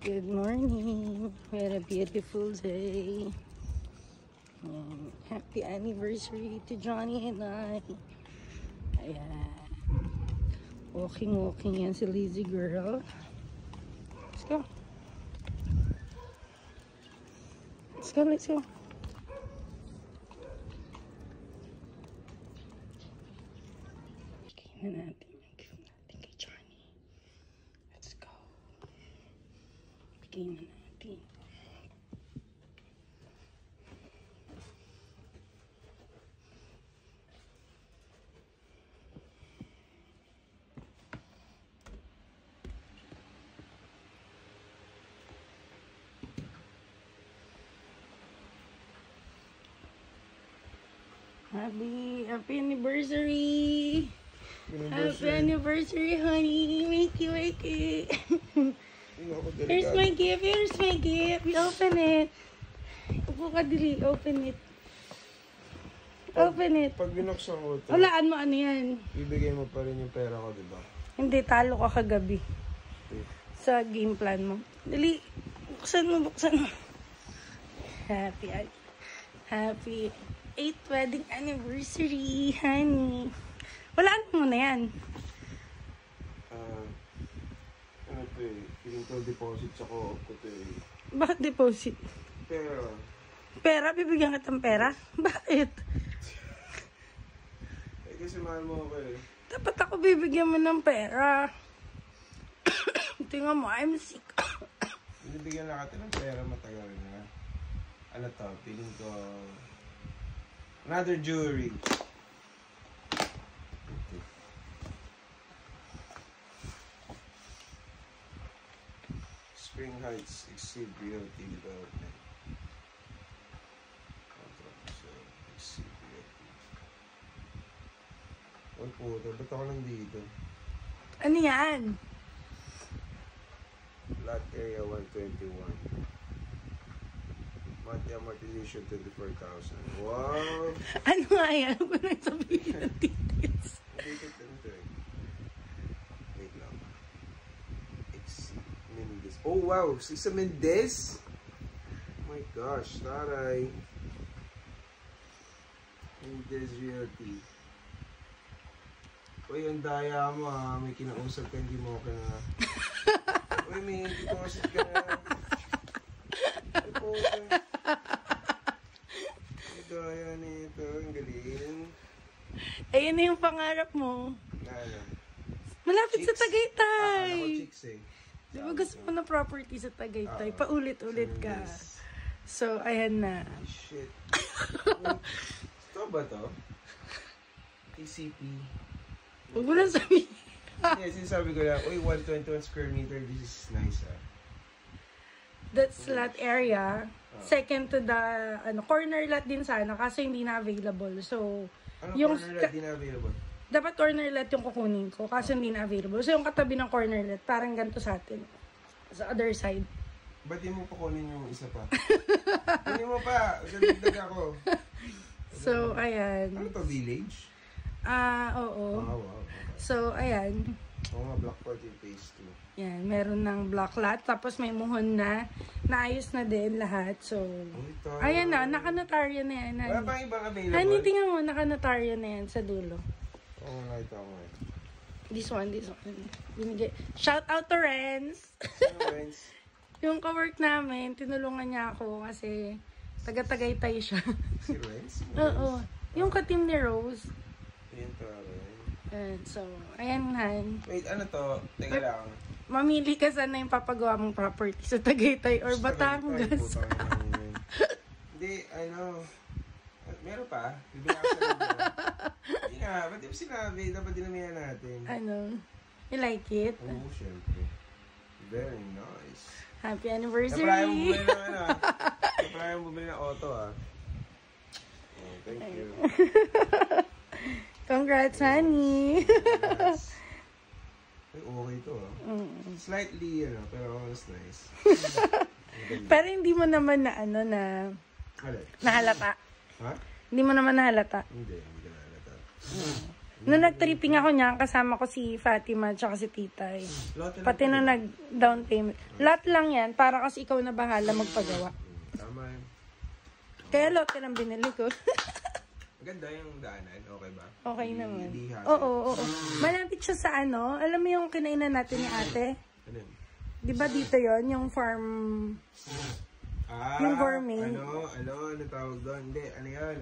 Good morning. We had a beautiful day. And happy anniversary to Johnny and I. Ayan. Walking yan si Lazy Girl. Let's go. Let's go, let's go. Bigay na natin yung gift natin kay Johnny. Let's go. Bigay na natin. Happy anniversary! Happy anniversary, honey! Wakey! Here's my gift! Here's my gift! You open it! Upo ka, dili. Open it. Open it. Pag binuksan ko ito, walaan mo ano yan. ibigay mo pa rin yung pera ko, diba? Hindi, talo ka kagabi. Sa game plan mo. Dali. Buksan mo. Happy 8th wedding anniversary, honey. Walaan mo na yan. Ano ito eh? Feeling ko deposit sa co-op ko ito eh. Bakit deposit? Pera. Pera? Bibigyan kitang pera? Bakit? Eh kasi mahal mo ako eh. Dapat ako bibigyan mo ng pera. Tingnan mo, I'm sick. Binibigyan lang natin ng pera matagal na. Ano to? Feeling ko another jewelry. Okay. Spring Heights Exceed Realty Development. Exceed Realty. Ay puto, ba't ako nandito? Ano yan? Lot area 121. Monthly amortization 24,000. Wow! Ano nga yan? Ano ba nang sabihin ng details? Dito ito eh. Wait lang. Mendez. Oh wow! Si Isa Mendez? Oh my gosh, taray. Mendez Realty. Uy, ang daya mo ha. May kinausap ka, hindi mo ka na. Uy, may deposit ka na. Ay po, daya nito, ang galing. Ayun na yung pangarap mo. Ano? Malapit Chicks. Sa Tagaytay. Ako chicks eh. Di ba gusto mo na property sa Tagaytay? Paulit-ulit ka. So, ayan na. Ay, shit. Ito ba to? TCP. Huwag mo lang sabihin. Yeah, sinasabi ko lang, uy, 121 square meter, this is nice ah. That's lot area. Second to the corner lot din sana kasi hindi na available. So, Ano yung corner lot di na available? dapat corner lot yung kukunin ko kasi hindi na available. So, yung katabi ng corner lot, parang ganito sa atin. Sa other side. Ba't di mo pa kunin yung isa pa? Kunin mo pa, dagdag ako. So, ayan. Ano to, village? Oo. Oh, wow. So, ayan. Oo nga, Block 40 phase 2. Yan, meron ng block lot. Tapos may muhon na. Naayos na din lahat. So, ayan na. Nakanotarya na yan. Wala pang ibang available? Honey, tingnan mo. Nakanotarya na yan sa dulo. Oo nga, ito ako eh. This one. Binigay. Shout out to Renz. Ano, friends? Yung ka-work namin, tinulungan niya ako kasi taga-Tagaytay siya. Si Renz? Oo. Yung ka-team ni Rose. Ayan to, And so, ayan Han. wait, ano to? Teka lang. Mamili ka sana yung papagawa mong property sa Tagaytay or Batangas. Hindi, ano. Meron pa? Bibigyan ako sa loob. Hindi nga, ba't di mo sinabi? Dapat dinamihan natin. Ano? You like it? Oo, syempre. Very nice. Happy anniversary! Napraya mo bumili ng ano ah. Napraya mo bumili ng auto ah. Oh, thank you. Congrats, honey! Yes. Ay, okay to ah. Slightly, pero it's nice. Pero hindi mo naman na nahalata. Ha? Hindi mo naman nahalata. Hindi ko nahalata. Nung nag-tripping ako niya, kasama ko si Fatima at si Titay. Lote lang Pati po, nung diba? nag-down payment. Lahat lang yan, para kasi ikaw na bahala magpagawa. Tama yun. Kaya lote lang binili ko. Maganda yung daanan, okay ba? Okay naman. Hindi hassle. Oo. Malapit siya sa ano, alam mo yung kinainan natin ni ate? Ano yun? Di ba dito yon yung farm, yung gourmet? Ano tawag doon? Hindi, ano yan?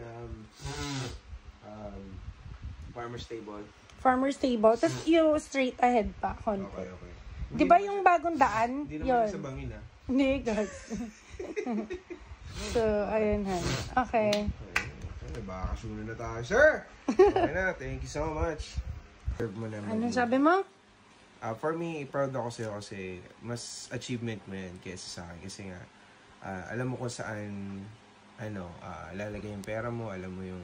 Farmer stable. Farmer stable. Tapos yung straight ahead pa, konti. Okay. Di ba yung bagong daan? Hindi Yun. naman sa bangin, ha? Hindi, guys. So, ayun ha. Okay. Okay, baka kasunod na tayo, sir! Okay na, thank you so much. Serve mo naman. Anong sabi mo? For me, proud ako sa'yo kasi mas achievement mo yan kaysa sa akin. Kasi nga, alam mo kung saan, lalagay yung pera mo, alam mo yung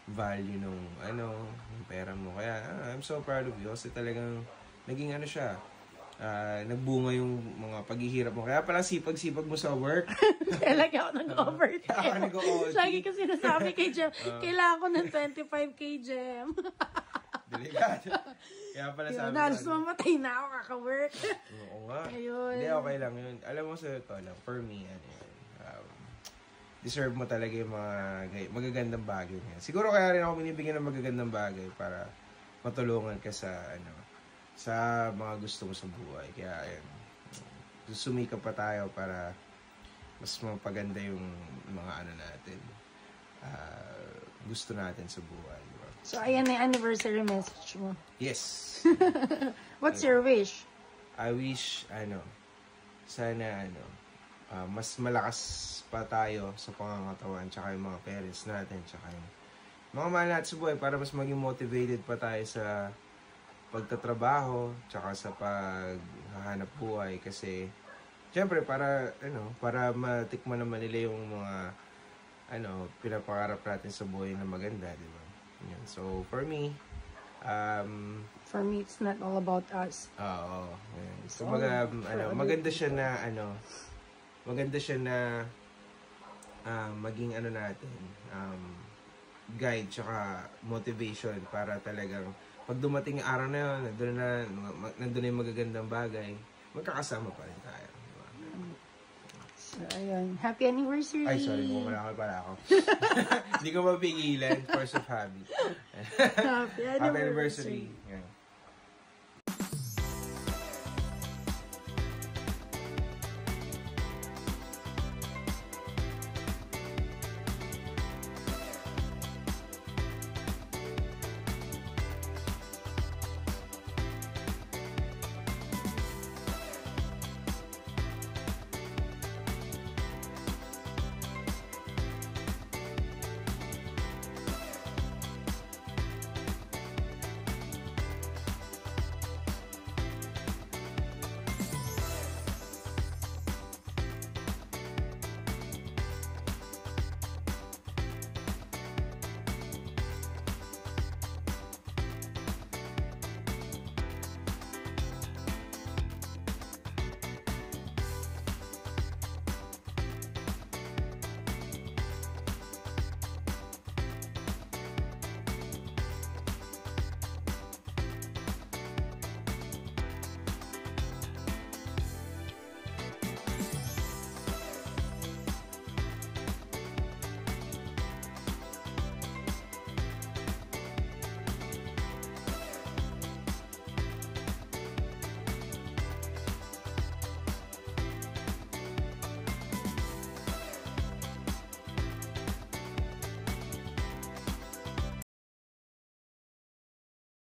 value nung, yung pera mo. Kaya, I'm so proud of you kasi talagang naging siya, nagbunga yung mga paghihirap mo. Kaya pala sipag-sipag mo sa work. Kaya lagi ako nag-overtime. Kaya ka nag-OT. Lagi ko sinasabi kay Jem, kailangan ko ng 25K, Jem. Delikado. Kaya pala Yun, sabi halos mamatay na ako kaka-work. Oo nga. Ayun. Hindi, okay lang yun. Alam mo sa ito lang, for me, deserve mo talaga yung mga magagandang bagay niya. Siguro kaya rin ako binibigyan ng magagandang bagay para matulungan ka sa sa mga gusto mo sa buhay. Kaya ayun, sumikap pa tayo para mas mapaganda yung mga natin. Gusto natin sa buhay. Diba? So, ayan na yung anniversary message mo. Yes. What's your wish? I wish, sana, mas malakas pa tayo sa pangangatawan, tsaka yung mga parents natin, tsaka yung mga mahal natin sa buhay para mas maging motivated pa tayo sa pagtatrabaho, tsaka sa paghahanap buhay. Kasi, syempre, para matikman naman nila yung mga, pinapangarap natin sa buhay na maganda, di ba? Yan. So, for me, For me, it's not all about us. Oo. So, maganda siya na, maging natin, guide tsaka motivation para talagang pag dumating yung araw na yun, nandun na yung magagandang bagay, magkakasama pa rin tayo. Diba? So, ayun. Happy anniversary! Ay, sorry, bumalakal pala ako. Hindi ko mapigilan, force of habit. Happy anniversary! Yeah.